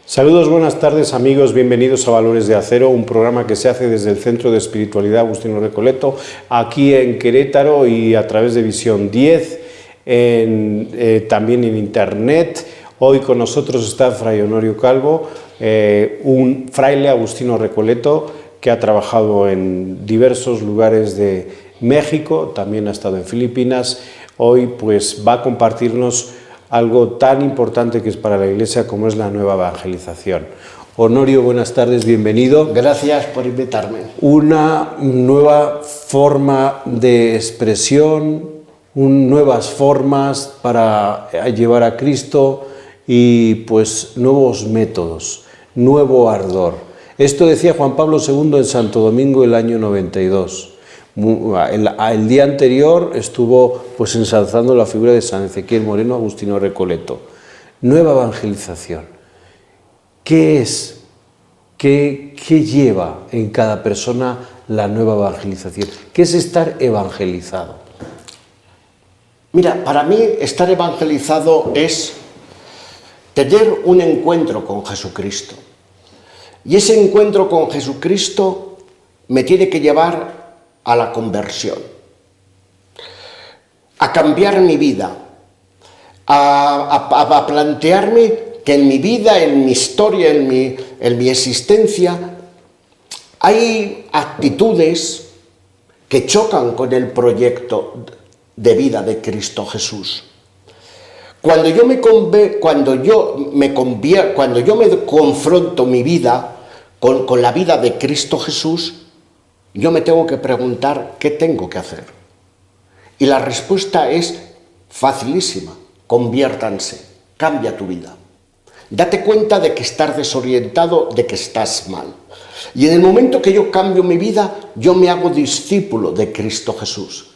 Saludos, buenas tardes amigos, bienvenidos a Valores de Acero, un programa que se hace desde el Centro de Espiritualidad Agustino Recoleto, aquí en Querétaro y a través de Visión 10, también en internet. Hoy con nosotros está Fray Honorio Calvo, un fraile agustino recoleto que ha trabajado en diversos lugares de México, también ha estado en Filipinas. Hoy pues va a compartirnos algo tan importante que es para la Iglesia como es la nueva evangelización. Honorio, buenas tardes, bienvenido. Gracias por invitarme. Una nueva forma de expresión, nuevas formas para llevar a Cristo y pues nuevos métodos, nuevo ardor. Esto decía Juan Pablo II en Santo Domingo el año 92. El día anterior estuvo pues ensalzando la figura de San Ezequiel Moreno, agustino recoleto. Nueva evangelización. ¿Qué es? ¿Qué lleva en cada persona la nueva evangelización? ¿Qué es estar evangelizado? Mira, para mí estar evangelizado es tener un encuentro con Jesucristo. Y ese encuentro con Jesucristo me tiene que llevar a la conversión, a cambiar mi vida, a plantearme que en mi vida, en mi historia, en mi existencia, hay actitudes que chocan con el proyecto de vida de Cristo Jesús. Cuando yo me confronto mi vida con la vida de Cristo Jesús, yo me tengo que preguntar qué tengo que hacer. Y la respuesta es facilísima: conviértanse, cambia tu vida. Date cuenta de que estás desorientado, de que estás mal. Y en el momento que yo cambio mi vida, yo me hago discípulo de Cristo Jesús.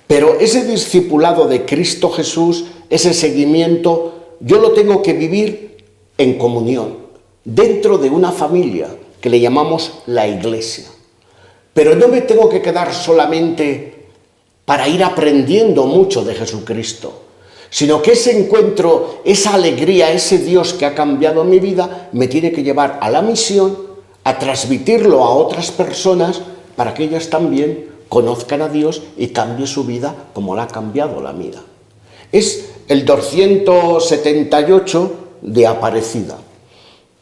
Pero ese discipulado de Cristo Jesús, ese seguimiento, yo lo tengo que vivir en comunión, dentro de una familia que le llamamos la Iglesia. Pero no me tengo que quedar solamente para ir aprendiendo mucho de Jesucristo, sino que ese encuentro, esa alegría, ese Dios que ha cambiado mi vida, me tiene que llevar a la misión, a transmitirlo a otras personas para que ellas también conozcan a Dios y cambie su vida como la ha cambiado la mía. Es el 278 de Aparecida.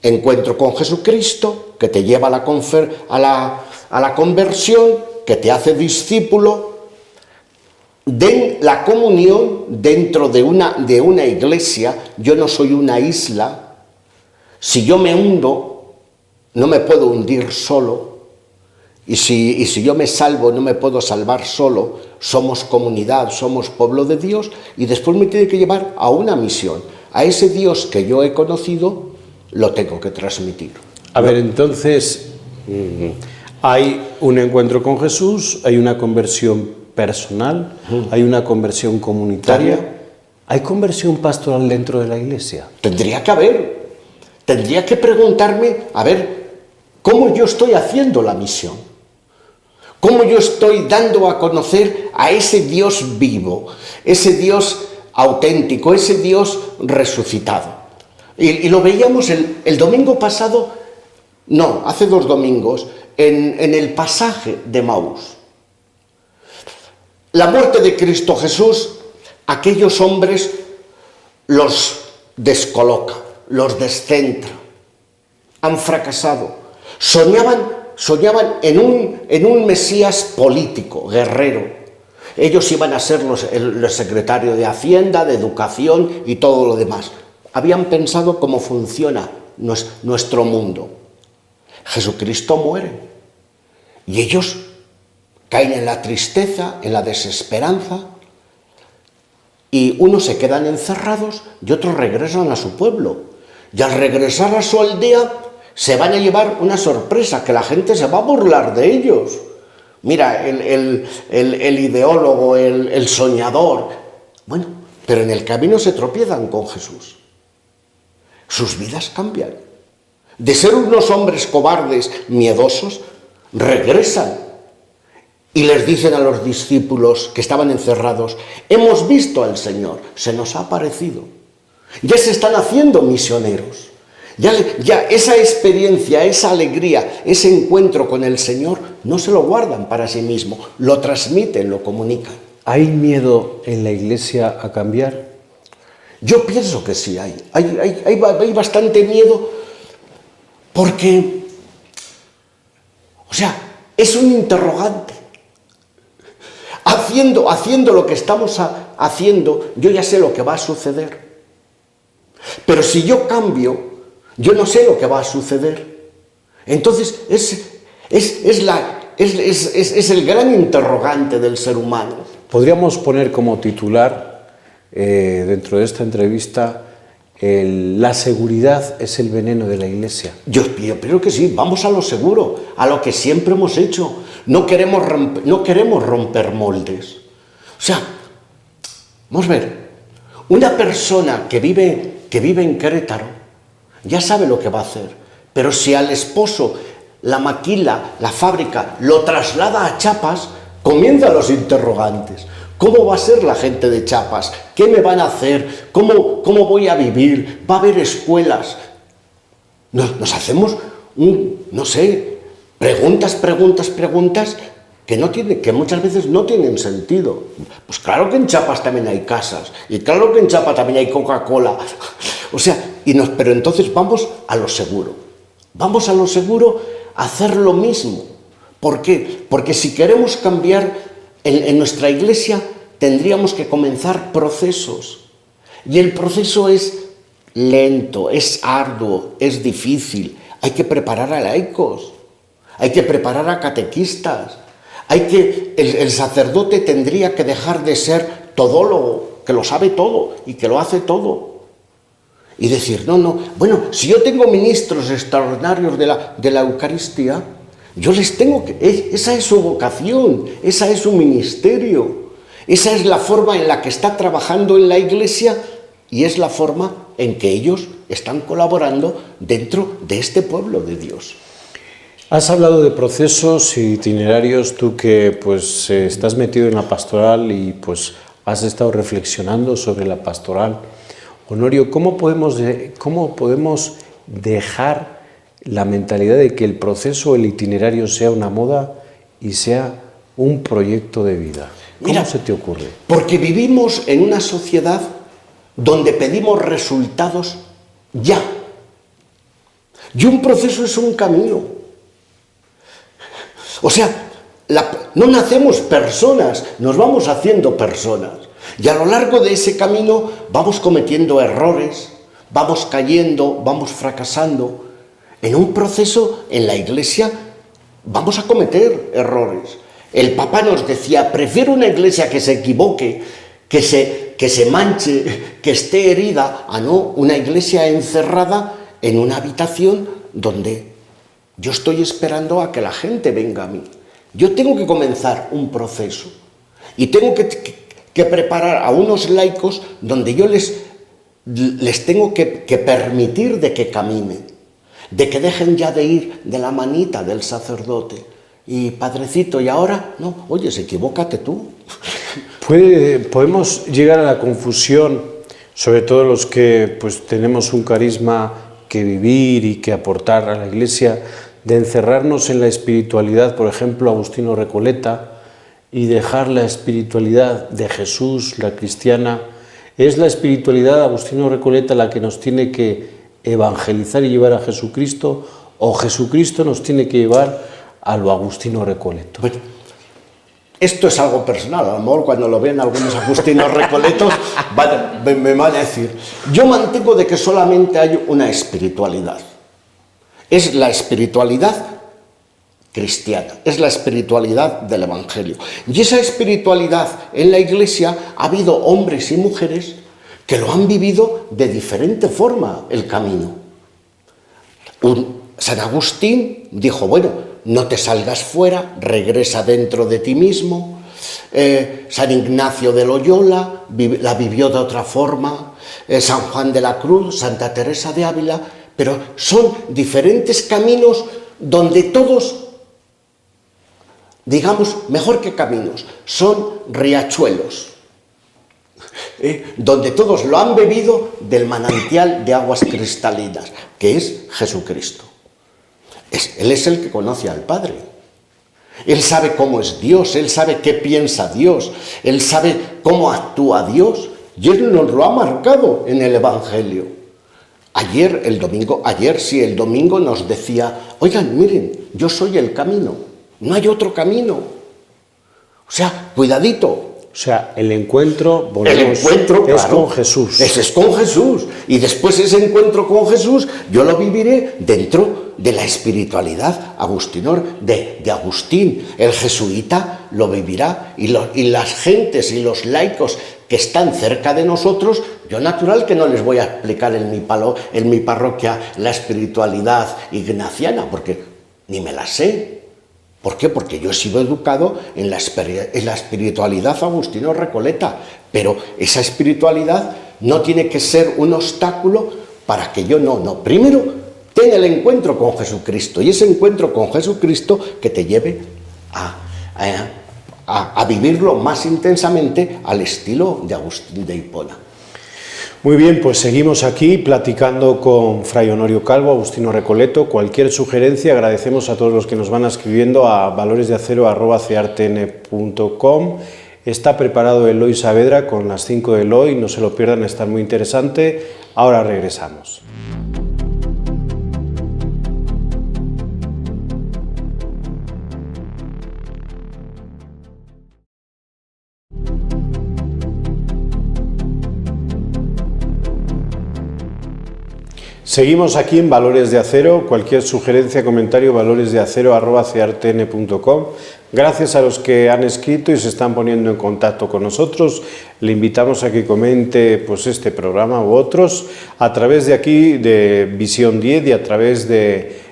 Encuentro con Jesucristo que te lleva a la conversión, que te hace discípulo, de la comunión dentro de una iglesia. Yo no soy una isla. Si yo me hundo, no me puedo hundir solo. Y si yo me salvo, no me puedo salvar solo. Somos comunidad, somos pueblo de Dios, y después me tiene que llevar a una misión. A ese Dios que yo he conocido, lo tengo que transmitir. A ver, entonces, hay un encuentro con Jesús, hay una conversión personal, hay una conversión comunitaria, ¿hay conversión pastoral dentro de la Iglesia? Tendría que haber. Tendría que preguntarme, a ver, ¿cómo yo estoy haciendo la misión? ¿Cómo yo estoy dando a conocer a ese Dios vivo, ese Dios auténtico, ese Dios resucitado? Y lo veíamos el domingo pasado, no, hace 2 domingos, en el pasaje de Maús. La muerte de Cristo Jesús, aquellos hombres los descoloca, los descentra, han fracasado. Soñaban en un Mesías político, guerrero. Ellos iban a ser los secretarios de Hacienda, de Educación y todo lo demás. Habían pensado cómo funciona nuestro mundo. Jesucristo muere y ellos caen en la tristeza, en la desesperanza, y unos se quedan encerrados y otros regresan a su pueblo. Y al regresar a su aldea se van a llevar una sorpresa, que la gente se va a burlar de ellos. Mira, el ideólogo, el soñador. Bueno, pero en el camino se tropiezan con Jesús. Sus vidas cambian. De ser unos hombres cobardes, miedosos, regresan y les dicen a los discípulos que estaban encerrados: hemos visto al Señor, se nos ha aparecido. Ya se están haciendo misioneros. Ya esa experiencia, esa alegría, ese encuentro con el Señor, no se lo guardan para sí mismos, lo transmiten, lo comunican. ¿Hay miedo en la Iglesia a cambiar? Yo pienso que sí hay. Hay bastante miedo porque, o sea, es un interrogante. Haciendo lo que estamos haciendo, yo ya sé lo que va a suceder. Pero si yo cambio, yo no sé lo que va a suceder. Entonces, es el gran interrogante del ser humano. Podríamos poner como titular, dentro de esta entrevista, la seguridad es el veneno de la Iglesia. Yo creo que sí, vamos a lo seguro, a lo que siempre hemos hecho. No queremos romper moldes. O sea, vamos a ver, una persona que vive en Querétaro ya sabe lo que va a hacer, pero si al esposo la maquila, la fábrica, lo traslada a Chiapas, comienzan los interrogantes. ¿Cómo va a ser la gente de Chiapas? ¿Qué me van a hacer? ¿Cómo voy a vivir? ¿Va a haber escuelas? Nos hacemos, no sé, preguntas que muchas veces no tienen sentido. Pues claro que en Chiapas también hay casas, y claro que en Chiapas también hay Coca-Cola. O sea, pero entonces vamos a lo seguro. Vamos a lo seguro a hacer lo mismo. ¿Por qué? Porque si queremos cambiar en nuestra Iglesia, tendríamos que comenzar procesos. Y el proceso es lento, es arduo, es difícil. Hay que preparar a laicos, hay que preparar a catequistas. El sacerdote tendría que dejar de ser todólogo, que lo sabe todo y que lo hace todo. Y decir, bueno, si yo tengo ministros extraordinarios de la Eucaristía, yo les tengo que... Esa es su vocación, esa es su ministerio, esa es la forma en la que está trabajando en la Iglesia y es la forma en que ellos están colaborando dentro de este pueblo de Dios. Has hablado de procesos y itinerarios, tú que pues estás metido en la pastoral y pues has estado reflexionando sobre la pastoral. Honorio, ¿cómo podemos dejar la mentalidad de que el proceso, el itinerario sea una moda y sea un proyecto de vida? ¿Cómo se te ocurre? Porque vivimos en una sociedad donde pedimos resultados ya. Y un proceso es un camino. O sea, no nacemos personas, nos vamos haciendo personas. Y a lo largo de ese camino vamos cometiendo errores, vamos cayendo, vamos fracasando. En un proceso, en la Iglesia, vamos a cometer errores. El Papa nos decía, prefiero una Iglesia que se equivoque, que se manche, que esté herida, a no una Iglesia encerrada en una habitación donde yo estoy esperando a que la gente venga a mí. Yo tengo que comenzar un proceso y tengo que preparar a unos laicos donde yo les tengo que permitir de que caminen, de que dejen ya de ir de la manita del sacerdote. Y padrecito, ¿y ahora? No, oye, equivócate tú. Podemos llegar a la confusión, sobre todo los que pues tenemos un carisma que vivir y que aportar a la Iglesia, de encerrarnos en la espiritualidad, por ejemplo, Agustino Recoleta, y dejar la espiritualidad de Jesús, la cristiana. ¿Es la espiritualidad de Agustino Recoleta la que nos tiene que evangelizar y llevar a Jesucristo, o Jesucristo nos tiene que llevar a lo Agustino Recoleto? Bueno, esto es algo personal, a lo mejor cuando lo vean algunos Agustinos Recoletos me van a decir, yo mantengo de que solamente hay una espiritualidad, es la espiritualidad cristiana, es la espiritualidad del Evangelio. Y esa espiritualidad en la Iglesia ha habido hombres y mujeres que lo han vivido de diferente forma el camino. San Agustín dijo, bueno, no te salgas fuera, regresa dentro de ti mismo. San Ignacio de Loyola la vivió de otra forma. San Juan de la Cruz, Santa Teresa de Ávila, pero son diferentes caminos donde todos, digamos, mejor que caminos, son riachuelos, donde todos lo han bebido del manantial de aguas cristalinas, que es Jesucristo. Él es el que conoce al Padre. Él sabe cómo es Dios, Él sabe qué piensa Dios, Él sabe cómo actúa Dios. Y Él nos lo ha marcado en el Evangelio. El domingo nos decía, oigan, miren, yo soy el camino, no hay otro camino. O sea, cuidadito. O sea, el encuentro, es con Jesús. Es con Jesús. Y después ese encuentro con Jesús, yo lo viviré dentro de la espiritualidad agustinor, de Agustín. El jesuita lo vivirá. Y las gentes y los laicos que están cerca de nosotros, yo natural que no les voy a explicar en mi parroquia la espiritualidad ignaciana, porque ni me la sé. ¿Por qué? Porque yo he sido educado en la espiritualidad agustino-recoleta, pero esa espiritualidad no tiene que ser un obstáculo para que yo no. Primero, ten el encuentro con Jesucristo, y ese encuentro con Jesucristo que te lleve a vivirlo más intensamente al estilo de Agustín de Hipona. Muy bien, pues seguimos aquí platicando con Fray Honorio Calvo, Agustino Recoleto. Cualquier sugerencia, agradecemos a todos los que nos van escribiendo a valoresdeacero@ceartn.com. Está preparado Eloy Saavedra con las 5 de Eloy, no se lo pierdan, está muy interesante. Ahora regresamos. Seguimos aquí en Valores de Acero. Cualquier sugerencia, comentario, valoresdeacero@ceartn.com. Gracias a los que han escrito y se están poniendo en contacto con nosotros. Le invitamos a que comente pues, este programa u otros a través de aquí de Visión 10 y a través de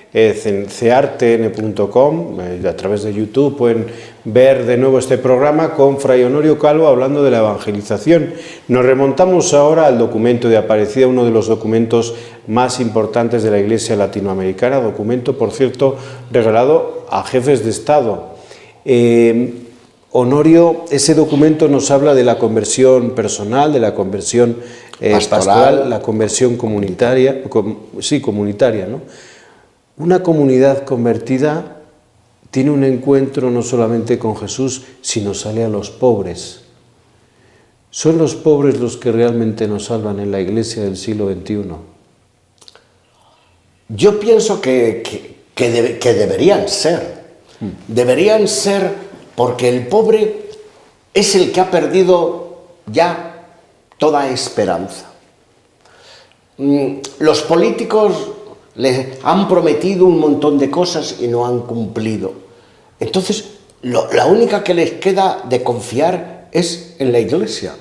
ceartn.com, a través de YouTube pueden ver de nuevo este programa con Fray Honorio Calvo hablando de la evangelización. Nos remontamos ahora al documento de Aparecida, uno de los documentos más importantes de la Iglesia latinoamericana, documento, por cierto, regalado a jefes de Estado. Honorio, ese documento nos habla de la conversión personal, de la conversión pastoral, la conversión comunitaria, comunitaria, ¿no? Una comunidad convertida tiene un encuentro no solamente con Jesús, sino sale a los pobres. ¿Son los pobres los que realmente nos salvan en la Iglesia del siglo XXI? Yo pienso que deberían ser. Deberían ser porque el pobre es el que ha perdido ya toda esperanza. Los políticos les han prometido un montón de cosas y no han cumplido. Entonces, la única que les queda de confiar es en la Iglesia.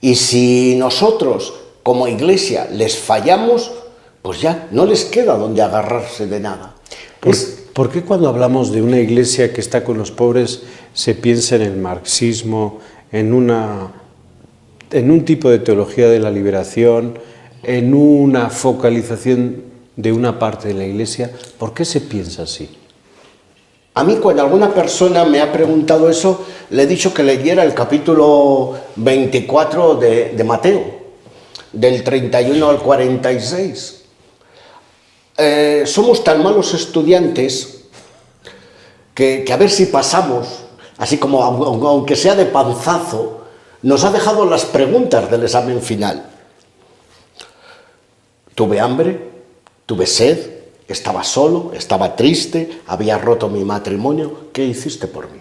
Y si nosotros, como Iglesia, les fallamos, pues ya no les queda donde agarrarse de nada. ¿Por qué cuando hablamos de una Iglesia que está con los pobres se piensa en el marxismo, en un tipo de teología de la liberación, en una focalización de una parte de la Iglesia? ¿Por qué se piensa así? A mí, cuando alguna persona me ha preguntado eso, le he dicho que leyera el capítulo 24 de Mateo, del 31 al 46. Somos tan malos estudiantes que a ver si pasamos, así como aunque sea de panzazo, nos ha dejado las preguntas del examen final. Tuve hambre, tuve sed, estaba solo, estaba triste, había roto mi matrimonio. ¿Qué hiciste por mí?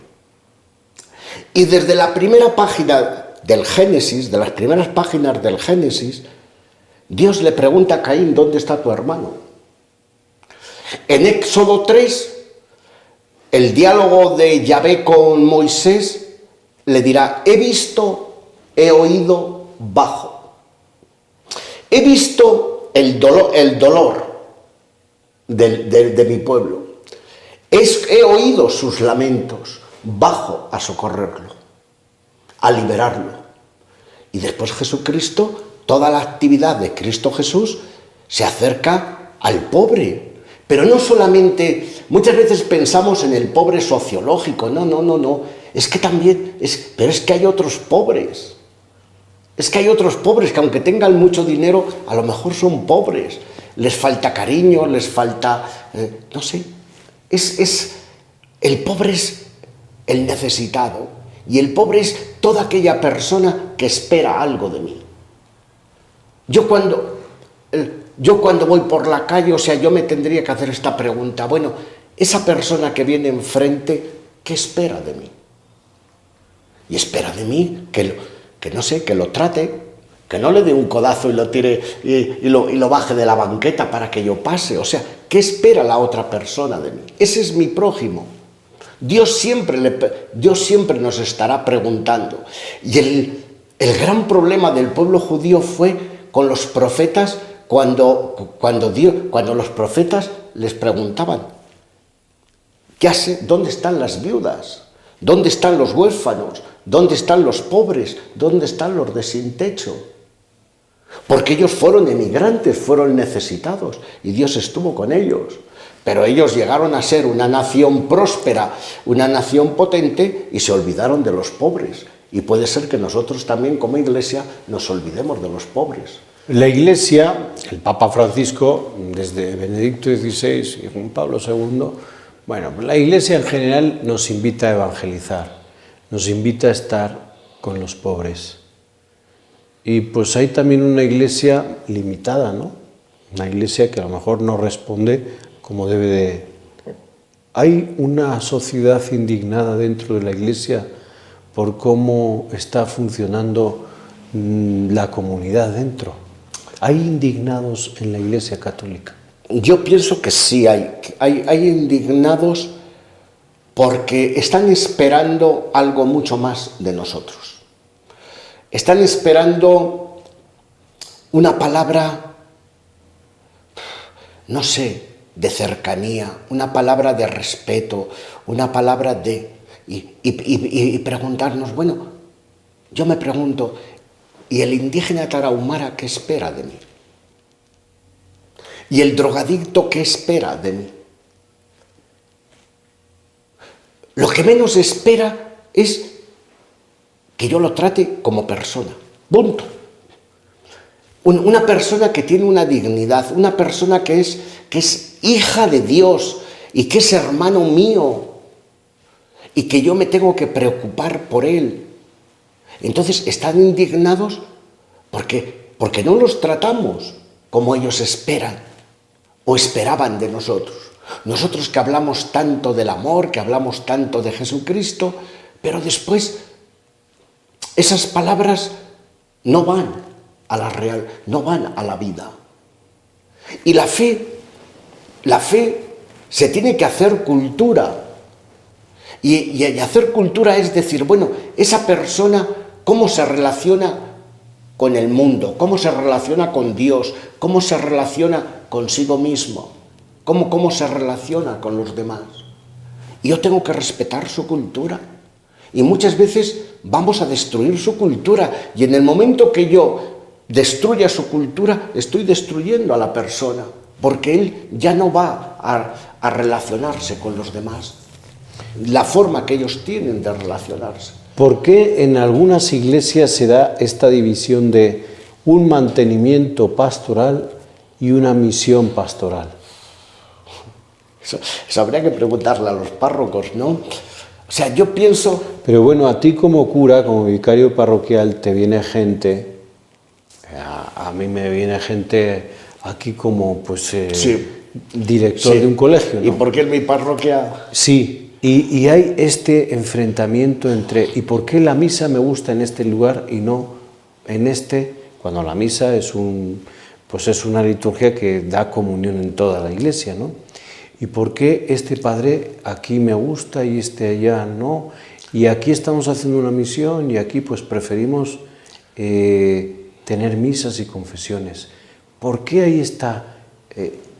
Y desde la primera página del Génesis, de las primeras páginas del Génesis, Dios le pregunta a Caín, ¿dónde está tu hermano? En Éxodo 3, el diálogo de Yahvé con Moisés le dirá, he visto, he oído, bajo. He visto el dolor de mi pueblo. He oído sus lamentos, bajo a socorrerlo, a liberarlo. Y después Jesucristo, toda la actividad de Cristo Jesús se acerca al pobre. Pero no solamente, muchas veces pensamos en el pobre sociológico, no. Es que también, pero es que hay otros pobres. Es que hay otros pobres que aunque tengan mucho dinero, a lo mejor son pobres. les falta cariño, les falta, no sé, el pobre es el necesitado y el pobre es toda aquella persona que espera algo de mí. Yo cuando voy por la calle, o sea, yo me tendría que hacer esta pregunta, bueno, esa persona que viene enfrente, ¿qué espera de mí? Y espera de mí que no sé, que lo trate, que no le dé un codazo y lo tire y lo baje de la banqueta para que yo pase. O sea, ¿qué espera la otra persona de mí? Ese es mi prójimo. Dios siempre nos estará preguntando. Y el gran problema del pueblo judío fue con los profetas cuando los profetas les preguntaban, ¿dónde están las viudas? ¿Dónde están los huérfanos? ¿Dónde están los pobres? ¿Dónde están los de sin techo? Porque ellos fueron emigrantes, fueron necesitados y Dios estuvo con ellos. Pero ellos llegaron a ser una nación próspera, una nación potente y se olvidaron de los pobres. Y puede ser que nosotros también como Iglesia nos olvidemos de los pobres. La Iglesia, el Papa Francisco, desde Benedicto XVI y Juan Pablo II, bueno, la Iglesia en general nos invita a evangelizar, nos invita a estar con los pobres. Y pues hay también una Iglesia limitada, ¿no? Una Iglesia que a lo mejor no responde como debe de. Hay una sociedad indignada dentro de la Iglesia por cómo está funcionando la comunidad dentro. ¿Hay indignados en la Iglesia católica? Yo pienso que sí hay indignados porque están esperando algo mucho más de nosotros. Están esperando una palabra, no sé, de cercanía, una palabra de respeto, una palabra de... Y preguntarnos, bueno, yo me pregunto, ¿y el indígena tarahumara qué espera de mí? ¿Y el drogadicto qué espera de mí? Lo que menos espera es que yo lo trate como persona. Punto. Una persona que tiene una dignidad, una persona que es hija de Dios y que es hermano mío y que yo me tengo que preocupar por él. Entonces están indignados porque no los tratamos como ellos esperan o esperaban de nosotros. Nosotros que hablamos tanto del amor, que hablamos tanto de Jesucristo, pero después esas palabras no van a la real, no van a la vida. Y la fe se tiene que hacer cultura. Y hacer cultura es decir, bueno, esa persona, ¿cómo se relaciona con el mundo? ¿Cómo se relaciona con Dios? ¿Cómo se relaciona consigo mismo? ¿Cómo se relaciona con los demás? Y yo tengo que respetar su cultura. Y muchas veces vamos a destruir su cultura. Y en el momento que yo destruya su cultura, estoy destruyendo a la persona. Porque él ya no va a relacionarse con los demás. La forma que ellos tienen de relacionarse. ¿Por qué en algunas iglesias se da esta división de un mantenimiento pastoral y una misión pastoral? Eso habría que preguntarle a los párrocos, ¿no? O sea, yo pienso... Pero bueno, a ti como cura, como vicario parroquial, te viene gente, a mí me viene gente aquí como pues sí, director sí, de un colegio, ¿no? ¿Y por qué en mi parroquia...? Sí, y hay este enfrentamiento entre ¿y por qué la misa me gusta en este lugar y no en este? Cuando la misa es una liturgia que da comunión en toda la iglesia, ¿no? ¿Y por qué este padre aquí me gusta y este allá no? Y aquí estamos haciendo una misión y aquí pues preferimos tener misas y confesiones. ¿Por qué ahí está,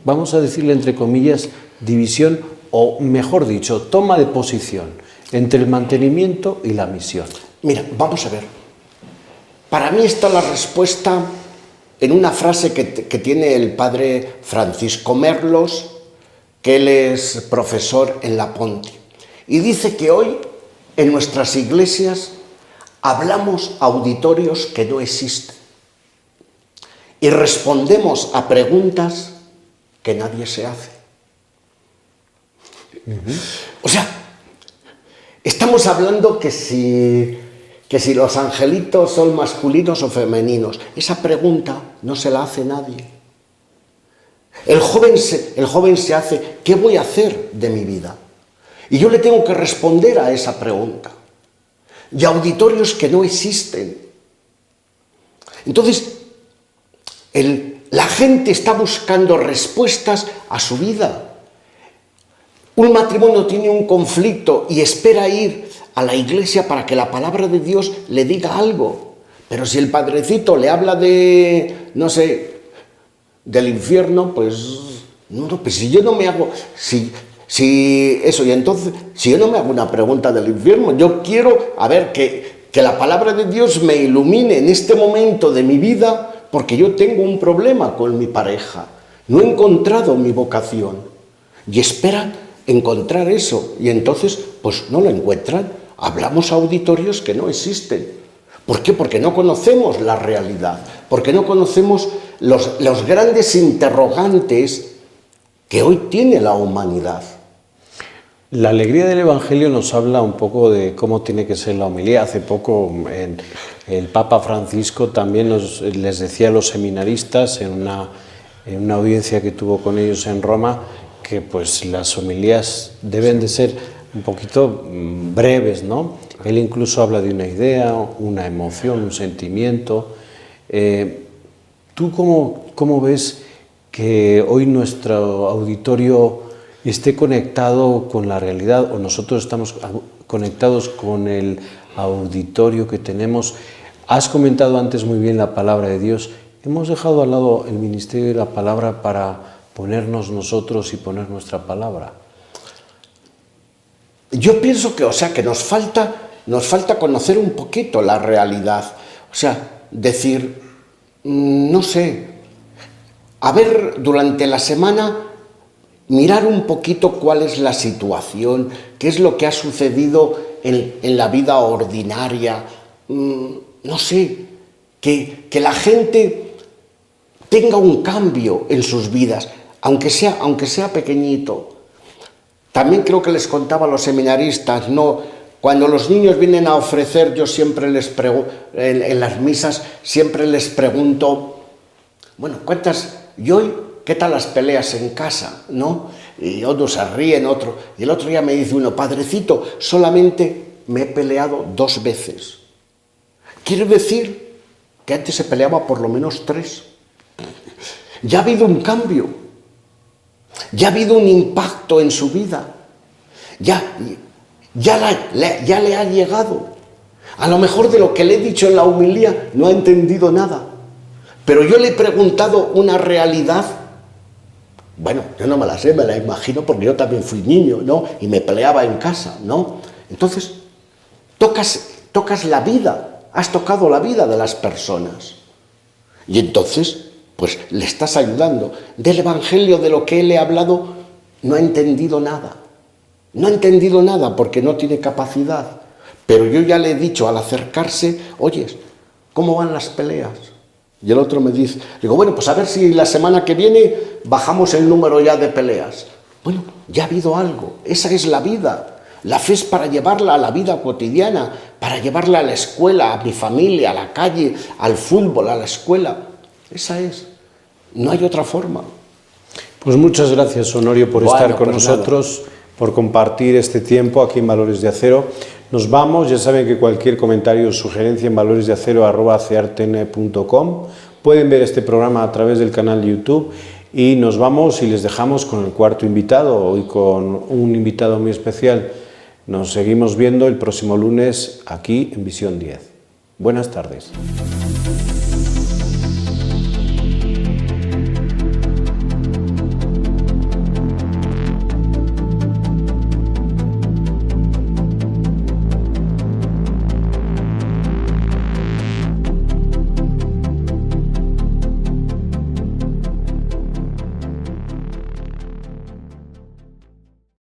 vamos a decirle entre comillas, división o mejor dicho, toma de posición entre el mantenimiento y la misión? Mira, vamos a ver. Para mí está la respuesta en una frase que tiene el padre Francisco Merlos, que él es profesor en La Ponti. Y dice que hoy en nuestras iglesias hablamos a auditorios que no existen. Y respondemos a preguntas que nadie se hace. O sea, estamos hablando que si los angelitos son masculinos o femeninos. Esa pregunta no se la hace nadie. El joven se hace, ¿qué voy a hacer de mi vida? Y yo le tengo que responder a esa pregunta. Y auditorios que no existen. Entonces, la gente está buscando respuestas a su vida. Un matrimonio tiene un conflicto y espera ir a la iglesia para que la palabra de Dios le diga algo. Pero si el padrecito le habla de, no sé, del infierno, pues si yo no me hago, si yo no me hago una pregunta del infierno, yo quiero, que la palabra de Dios me ilumine en este momento de mi vida, porque yo tengo un problema con mi pareja, no he encontrado mi vocación, y esperan encontrar eso, y entonces, pues no lo encuentran. Hablamos a auditorios que no existen. ¿Por qué? Porque no conocemos la realidad, porque no conocemos los grandes interrogantes que hoy tiene la humanidad. La alegría del Evangelio nos habla un poco de cómo tiene que ser la homilía. Hace poco el Papa Francisco también les decía a los seminaristas en una audiencia que tuvo con ellos en Roma que pues las homilías deben de ser un poquito breves, ¿no? Él incluso habla de una idea, una emoción, un sentimiento. ¿Tú cómo ves que hoy nuestro auditorio esté conectado con la realidad, o nosotros estamos conectados con el auditorio que tenemos? Has comentado antes muy bien la palabra de Dios. Hemos dejado al lado el ministerio de la palabra para ponernos nosotros y poner nuestra palabra. Yo pienso que nos falta conocer un poquito la realidad. O sea, decir, no sé, durante la semana, mirar un poquito cuál es la situación, qué es lo que ha sucedido en la vida ordinaria. No sé, que la gente tenga un cambio en sus vidas, aunque sea pequeñito. También creo que les contaba a los seminaristas, ¿no? Cuando los niños vienen a ofrecer, yo siempre en las misas, siempre les pregunto, bueno, ¿y hoy qué tal las peleas en casa? ¿No? Y otros se ríen, y el otro día me dice uno, padrecito, solamente me he peleado 2 veces. Quiere decir que antes se peleaba por lo menos 3. Ya ha habido un cambio, ya ha habido un impacto en su vida, ya le ha llegado. A lo mejor de lo que le he dicho en la homilía no ha entendido nada, pero yo le he preguntado una realidad. Bueno, yo no me la sé, me la imagino porque yo también fui niño, ¿no? Y me peleaba en casa, ¿no? Entonces, tocas la vida, has tocado la vida de las personas. Y entonces, pues le estás ayudando. Del Evangelio, de lo que él le ha hablado, no ha entendido nada. No ha entendido nada porque no tiene capacidad. Pero yo ya le he dicho al acercarse, oye, ¿cómo van las peleas? Y el otro me dice, digo, bueno, pues a ver si la semana que viene bajamos el número ya de peleas. Bueno, ya ha habido algo. Esa es la vida. La fe es para llevarla a la vida cotidiana, para llevarla a la escuela, a mi familia, a la calle, al fútbol, a la escuela. Esa es. No hay otra forma. Pues muchas gracias, Honorio, por estar con nosotros, por compartir este tiempo aquí en Valores de Acero. Nos vamos, ya saben que cualquier comentario o sugerencia en valoresdeacero@ceartn.com. Pueden ver este programa a través del canal de YouTube y nos vamos y les dejamos con el cuarto invitado, hoy con un invitado muy especial. Nos seguimos viendo el próximo lunes aquí en Visión 10. Buenas tardes.